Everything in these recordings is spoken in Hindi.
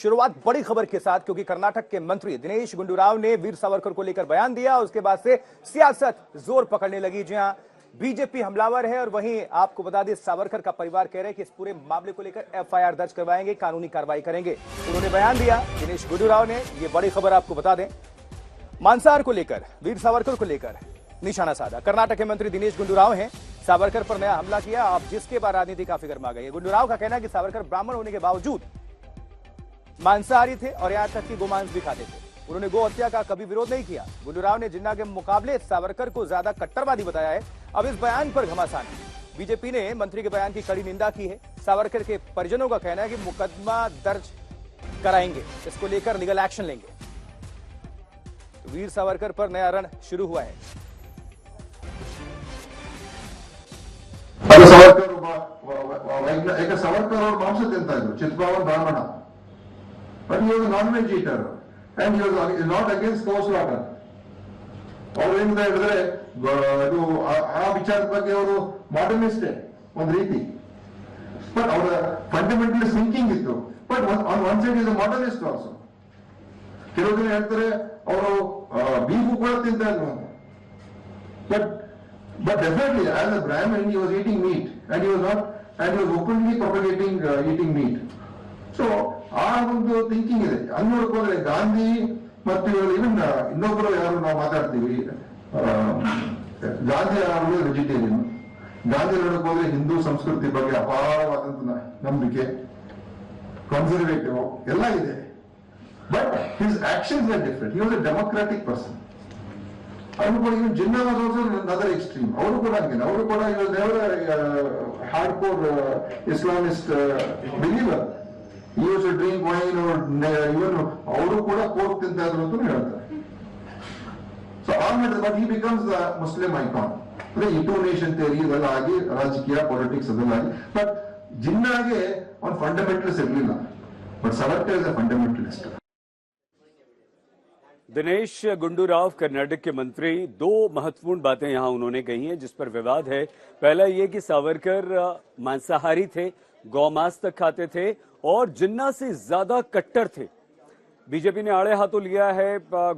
शुरुआत बड़ी खबर के साथ, क्योंकि कर्नाटक के मंत्री दिनेश गुंडूराव ने वीर सावरकर को लेकर बयान दिया। उसके बाद से सियासत जोर पकड़ने लगी। जी हां, बीजेपी हमलावर है और वहीं आपको बता दें सावरकर का परिवार कह रहे हैं कि इस पूरे मामले को लेकर एफआईआर दर्ज करवाएंगे, कानूनी कार्रवाई करेंगे। उन्होंने बयान दिया दिनेश गुंडूराव ने। यह बड़ी खबर आपको बता दें, मांसाहार को लेकर, वीर सावरकर को लेकर निशाना साधा। कर्नाटक के मंत्री दिनेश गुंडूराव हैं, सावरकर पर नया हमला किया। अब जिसके बाद राजनीति काफी गर्मा गई है। गुंडूराव का कहना है कि सावरकर ब्राह्मण होने के बावजूद मांसाहारी थे और यहां तक कि गोमांस भी खाते थे। उन्होंने गो हत्या का कभी विरोध नहीं किया। गुंडूराव ने जिन्ना के मुकाबले सावरकर को ज्यादा कट्टरवादी बताया है। अब इस बयान पर घमासान है। बीजेपी ने मंत्री के बयान की कड़ी निंदा की है। सावरकर के परिजनों का कहना है कि मुकदमा दर्ज कराएंगे, इसको लेकर लीगल एक्शन लेंगे। तो वीर सावरकर पर नया रण शुरू हुआ है। सावरकर और मांस ತಿಂತಾ ಇದ್ರು, ಚಿತ್ಪಾವನ್ ಬ್ರಾಹ್ಮಣ, but he was a non-veg eater and he was not against cow slaughter. ಅವರಿಂದ ಹೇಳಿದ್ರೆ ಇದು ಆ ವಿಚಾರದ ಬಗ್ಗೆ ಅವರು ಮಾಡರ್ನಿಸ್ಟ್ ಒಂದು ರೀತಿ, ಬಟ್ ಅವರ ಫಂಡಮೆಂಟಲ್ ಥಿಂಕಿಂಗ್ ಇತ್ತು. But on one side is modernist also. ಕೆಲವು ಜನ ಹೇಳ್ತಾರೆ ಅವರು ಬೀಫು ಕೂಡ ತಿಂತಾ ಇದ್ರು ಅಂತ. But definitely, as a Brahmin, he was eating meat, and he was openly propagating eating meat. So, ಆ ಒಂದು ಥಿಂಕಿಂಗ್ ಇದೆ. ಅಲ್ಲಿ ನೋಡ್ಕೋದ್ರೆ ಗಾಂಧಿ ಮತ್ತು ಇವನ್ ಇನ್ನೊಬ್ಬರು ಯಾರು ನಾವು ಮಾತಾಡ್ತೀವಿ, ಗಾಂಧಿ ಅವರು ವೆಜಿಟೇರಿಯನ್. ಗಾಂಧಿ ನೋಡಕೋದ್ರೆ ಹಿಂದೂ ಸಂಸ್ಕೃತಿ ಬಗ್ಗೆ ಅಪಾರವಾದಂತ ನಂಬಿಕೆ, ಕನ್ಸರ್ವೇಟಿವ್ ಎಲ್ಲ ಇದೆ. But his actions are different. He was a democratic person. ಅವರು ಕೂಡ even Jinnah was also other extreme. ಅವರು ಕೂಡ ಹಂಗೆ, ಅವರು ಕೂಡ ಹಾರ್ಡ್ ಕೋರ್ ಇಸ್ಲಾಮಿಸ್ಟ್ ಬಿಲೀವರ್. ಈ ವಾಸ್ ಡ್ರಿಂಕ್ ವೈನ್, ಇವನ್ ಅವರು ಕೂಡ ಕೋರ್ಕ್ ತಿಂತ ಇದ್ರು ಅಂತ ಹೇಳ್ತಾರೆ. So but he becomes the Muslim icon. ಅಂದ್ರೆ ಈ ಟೂ ನೇಷನ್ ಥಿಯರಿ ಇದೆಲ್ಲ ಆಗಿ, ರಾಜಕೀಯ ಪಾಲಿಟಿಕ್ಸ್ ಅದೆಲ್ಲ ಆಗಿ. ಬಟ್ ಜಿನ್ನಾಗೆ ಅವ್ನು ಫಂಡಮೆಂಟಲಿಸ್ಟ್ ಇರಲಿಲ್ಲ, but Savarkar is a fundamentalist. Dinesh Gundu Rao Karnataka के मंत्री, दो महत्वपूर्ण बातें यहां उन्होंने कही हैं जिस पर विवाद है। पहला यह कि सावरकर मांसाहारी थे, गौमांस तक खाते थे और जिन्ना से ज्यादा कट्टर थे। बीजेपी ने आड़े हाथों लिया है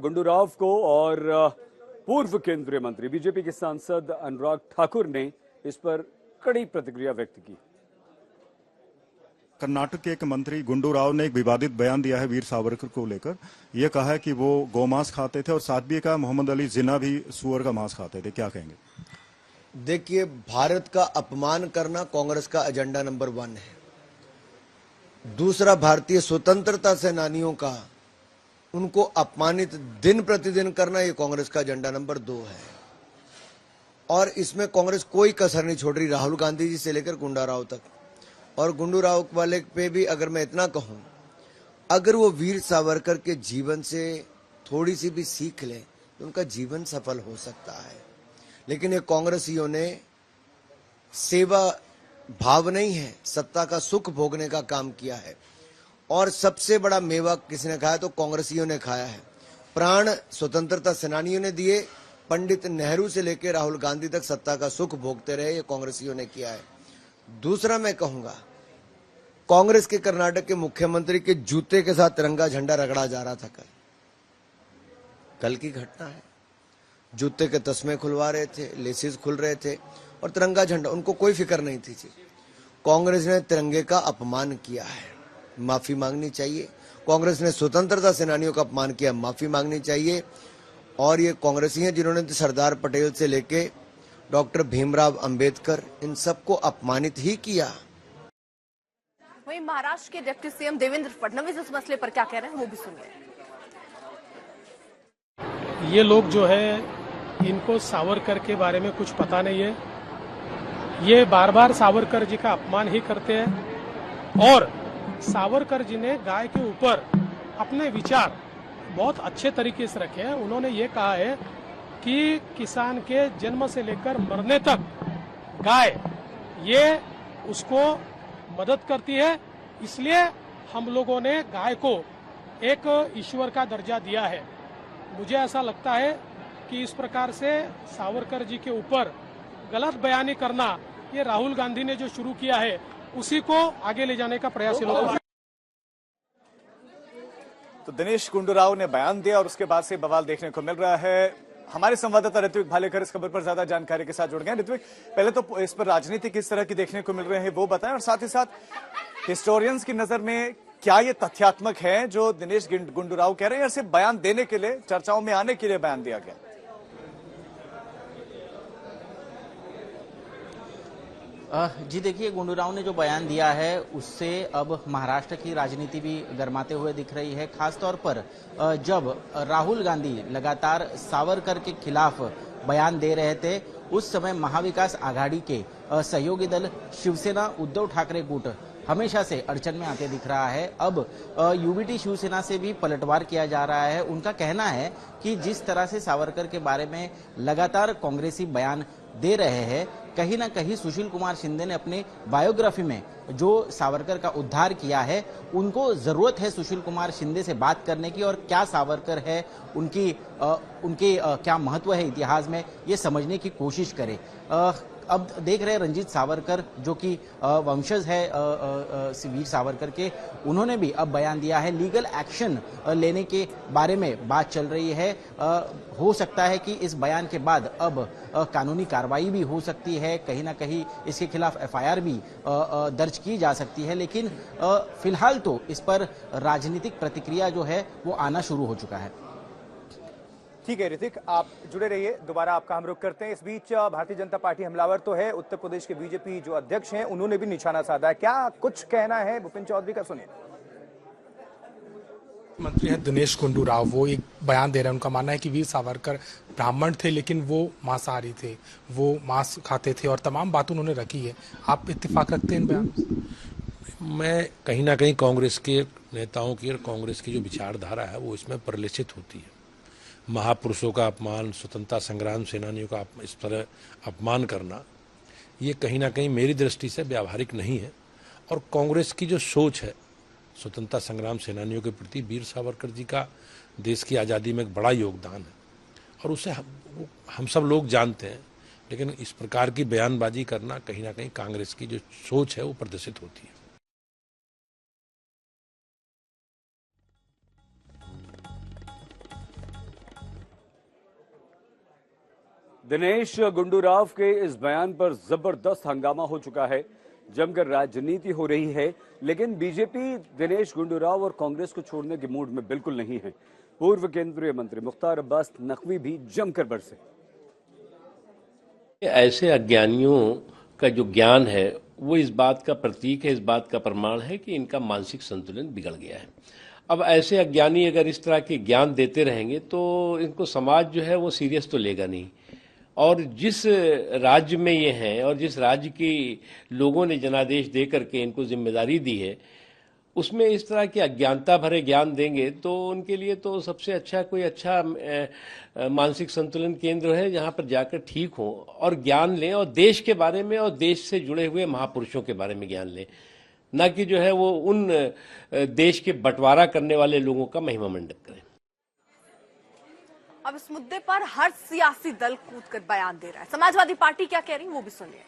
गुंडूराव को और पूर्व केंद्रीय मंत्री बीजेपी के सांसद अनुराग ठाकुर ने इस पर कड़ी प्रतिक्रिया व्यक्त की। कर्नाटक के एक मंत्री गुंडूराव ने एक विवादित बयान दिया है वीर सावरकर को लेकर। यह कहा है कि वो गौमांस खाते थे और साथ भी कहा मोहम्मद अली जिन्ना भी सुअर का मांस खाते थे। क्या कहेंगे? देखिए, भारत का अपमान करना कांग्रेस का एजेंडा नंबर 1 है। दूसरा, भारतीय स्वतंत्रता सेनानियों का, उनको अपमानित दिन प्रतिदिन करना, ये कांग्रेस का एजेंडा नंबर 2 है। और इसमें कांग्रेस कोई कसर नहीं छोड़ रही, राहुल गांधी जी से लेकर गुंडूराव तक। और गुंडूराव वाले पे भी अगर मैं इतना कहूं, अगर वो वीर सावरकर के जीवन से थोड़ी सी भी सीख लें तो उनका जीवन सफल हो सकता है। लेकिन ये कांग्रेसियों ने सेवा भाव नहीं है, सत्ता का सुख भोगने का काम किया है। और सबसे बड़ा मेवा किसने खाया तो कांग्रेसियों ने खाया है। प्राण स्वतंत्रता सेनानियों ने दिए, पंडित नेहरू से लेकर राहुल गांधी तक सत्ता का सुख भोगते रहे, ये कांग्रेसियों ने किया है। दूसरा, मैं कहूंगा कांग्रेस के कर्नाटक के मुख्यमंत्री के जूते के साथ तिरंगा झंडा रगड़ा जा रहा था। कल की घटना है। जूते के तस्मे खुलवा रहे थे, लेसिस खुल रहे थे और तिरंगा झंडा, उनको कोई फिक्र नहीं थी। कांग्रेस ने तिरंगे का अपमान किया है, माफी मांगनी चाहिए। कांग्रेस ने स्वतंत्रता सेनानियों का अपमान किया, माफी मांगनी चाहिए। और ये कांग्रेसी हैं जिन्होंने सरदार पटेल से लेके डॉक्टर भीमराव अंबेडकर, इन सबको अपमानित ही किया। वहीं महाराष्ट्र के डिप्टी सीएम देवेंद्र फडणवीस इस मसले पर क्या कह रहे हैं, वो भी सुनिए। ये लोग जो है, इनको सावरकर के बारे में कुछ पता नहीं है। ये बार बार सावरकर जी का अपमान ही करते हैं। और सावरकर जी ने गाय के ऊपर अपने विचार बहुत अच्छे तरीके से रखे हैं। उन्होंने ये कहा है कि किसान के जन्म से लेकर मरने तक गाय ये उसको मदद करती है, इसलिए हम लोगों ने गाय को एक ईश्वर का दर्जा दिया है। मुझे ऐसा लगता है कि इस प्रकार से सावरकर जी के ऊपर गलत बयानी करना, ये राहुल गांधी ने जो शुरू किया है, उसी को आगे ले जाने का प्रयास लोगों। तो दिनेश गुंडूराव ने बयान दिया और उसके बाद से बवाल देखने को मिल रहा है। हमारे संवाददाता ऋत्विक भालेकर इस खबर पर ज्यादा जानकारी के साथ जुड़ गए। ऋत्विक, पहले तो इस पर राजनीति किस तरह की देखने को मिल रहे हैं वो बताएं, और साथ ही साथ हिस्टोरियंस की नजर में क्या ये तथ्यात्मक है जो दिनेश गुंडूराव कह रहे हैं, या सिर्फ बयान देने के लिए, चर्चाओं में आने के लिए बयान दिया गया? जी देखिए, गुंडूराव ने जो बयान दिया है उससे अब महाराष्ट्र की राजनीति भी गरमाते हुए दिख रही है। खासतौर पर जब राहुल गांधी लगातार सावरकर के खिलाफ बयान दे रहे थे, उस समय महाविकास आघाड़ी के सहयोगी दल शिवसेना उद्धव ठाकरे गुट हमेशा से अड़चन में आते दिख रहा है। अब यूबीटी शिवसेना से भी पलटवार किया जा रहा है। उनका कहना है कि जिस तरह से सावरकर के बारे में लगातार कांग्रेसी बयान दे रहे हैं, कहीं ना कहीं सुशील कुमार शिंदे ने अपनी बायोग्राफी में जो सावरकर का उद्धार किया है, उनको जरूरत है सुशील कुमार शिंदे से बात करने की, और क्या सावरकर है, उनकी क्या महत्व है इतिहास में, ये समझने की कोशिश करें। अब देख रहे हैं रंजीत सावरकर जो कि वंशज है वीर सावरकर के, उन्होंने भी अब बयान दिया है। लीगल एक्शन लेने के बारे में बात चल रही है। हो सकता है कि इस बयान के बाद अब कानूनी कार्रवाई भी हो सकती है, कहीं ना कहीं इसके खिलाफ एफआईआर भी दर्ज की जा सकती है, लेकिन फिलहाल तो इस पर राजनीतिक प्रतिक्रिया जो है वो आना शुरू हो चुका है। ठीक है ऋतिक, आप जुड़े रहिए, दोबारा आपका हम रुख करते हैं। इस बीच भारतीय जनता पार्टी हमलावर तो है, उत्तर प्रदेश के बीजेपी जो अध्यक्ष हैं उन्होंने भी निशाना साधा है। क्या कुछ कहना है भूपेंद्र चौधरी का, सुनिए। मंत्री है दिनेश गुंडूराव, वो एक बयान दे रहे हैं। उनका मानना है कि वीर सावरकर ब्राह्मण थे लेकिन वो मांसाहारी थे, वो मांस खाते थे, और तमाम बात उन्होंने रखी है। आप इत्तेफाक रखते हैं इन बयान? मैं कहीं ना कहीं कांग्रेस के नेताओं की और कांग्रेस की जो विचारधारा है वो इसमें परिलक्षित होती है। महापुरुषों का अपमान, स्वतंत्रता संग्राम सेनानियों का इस तरह अपमान करना, ये कहीं ना कहीं मेरी दृष्टि से व्यावहारिक नहीं है। और कांग्रेस की जो सोच है स्वतंत्रता संग्राम सेनानियों के प्रति, वीर सावरकर जी का देश की आज़ादी में एक बड़ा योगदान है और उसे हम सब लोग जानते हैं, लेकिन इस प्रकार की बयानबाजी करना कहीं ना कहीं कांग्रेस की जो सोच है वो प्रदर्शित होती है। दिनेश गुंडूराव के इस बयान पर जबरदस्त हंगामा हो चुका है, जमकर राजनीति हो रही है, लेकिन बीजेपी दिनेश गुंडूराव और कांग्रेस को छोड़ने के मूड में बिल्कुल नहीं है। पूर्व केंद्रीय मंत्री मुख्तार अब्बास नकवी भी जमकर बरसे। ऐसे अज्ञानियों का जो ज्ञान है वो इस बात का प्रतीक है, इस बात का प्रमाण है कि इनका मानसिक संतुलन बिगड़ गया है। अब ऐसे अज्ञानी अगर इस तरह के ज्ञान देते रहेंगे तो इनको समाज जो है वो सीरियस तो लेगा नहीं। और जिस राज्य में ये हैं और जिस राज्य के लोगों ने जनादेश दे करके इनको जिम्मेदारी दी है, उसमें इस तरह की अज्ञानता भरे ज्ञान देंगे तो उनके लिए तो सबसे अच्छा कोई अच्छा मानसिक संतुलन केंद्र है जहां पर जाकर ठीक हो और ज्ञान लें, और देश के बारे में और देश से जुड़े हुए महापुरुषों के बारे में ज्ञान लें, न कि जो है वो उन देश के बंटवारा करने वाले लोगों का महिमा मंडप करें। अब इस मुद्दे पर हर सियासी दल कूदकर बयान दे रहा है। समाजवादी पार्टी क्या कह रही है वो भी सुनिए।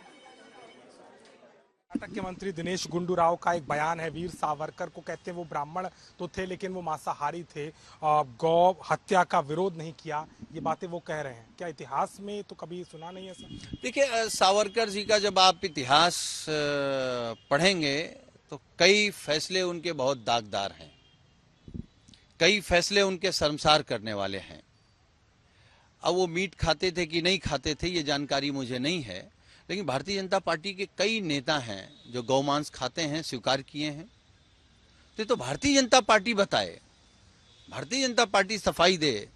कर्नाटक के मंत्री दिनेश गुंडूराव का एक बयान है। वीर सावरकर को कहते हैं वो ब्राह्मण तो थे लेकिन वो मांसाहारी थे, गौ हत्या का विरोध नहीं किया, ये बातें वो कह रहे हैं। क्या इतिहास में तो कभी सुना नहीं है सर? देखिए, सावरकर जी का जब आप इतिहास पढ़ेंगे तो कई फैसले उनके बहुत दागदार हैं, कई फैसले उनके शर्मसार करने वाले हैं। अब वो मीट खाते थे कि नहीं खाते थे ये जानकारी मुझे नहीं है, लेकिन भारतीय जनता पार्टी के कई नेता हैं जो गौमांस खाते हैं, स्वीकार किए हैं। तो भारतीय जनता पार्टी बताए, भारतीय जनता पार्टी सफाई दे,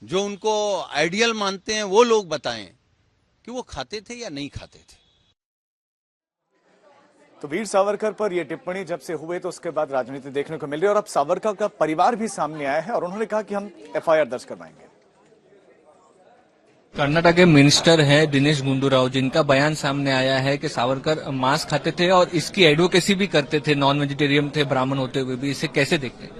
जो उनको आइडियल मानते हैं वो लोग बताएं कि वो खाते थे या नहीं खाते थे। तो वीर सावरकर पर यह टिप्पणी जब से हुए तो उसके बाद राजनीति देखने को मिल रही है, और अब सावरकर का परिवार भी सामने आया है और उन्होंने कहा कि हम एफआईआर दर्ज करवाएंगे। कर्नाटक के मिनिस्टर हैं दिनेश गुंडूराव, जिनका बयान सामने आया है कि सावरकर मांस खाते थे और इसकी एडवोकेसी भी करते थे, नॉन वेजिटेरियन थे ब्राह्मण होते हुए भी। इसे कैसे देखते हैं?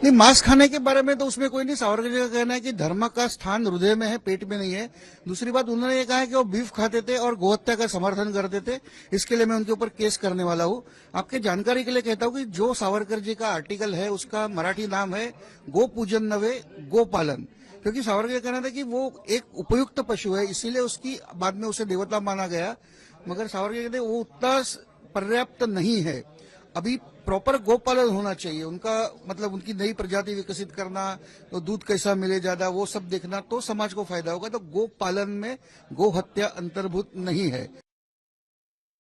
नहीं, मांस खाने के बारे में तो उसमें कोई नहीं। सावरकर जी का कहना है कि धर्म का स्थान हृदय में है, पेट में नहीं है। दूसरी बात, उन्होंने ये कहा है कि वो बीफ खाते थे और गोहत्या का समर्थन करते थे, इसके लिए मैं उनके ऊपर केस करने वाला हूँ। आपके जानकारी के लिए कहता हूँ कि जो सावरकर जी का आर्टिकल है उसका मराठी नाम है गो पूजन नवे गो पालन, क्योंकि सावरकर का कहना था कि वो एक उपयुक्त पशु है, इसीलिए उसकी बाद में उसे देवता माना गया। मगर सावरकर कहते वो उतना पर्याप्त नहीं है। अभी प्रॉपर गोपालन होना चाहिए, उनका मतलब उनकी नई प्रजाति विकसित करना, तो दूध कैसा मिले ज्यादा, वो सब देखना, तो समाज को फायदा होगा। तो गो पालन में गो हत्या अंतर्भूत नहीं है।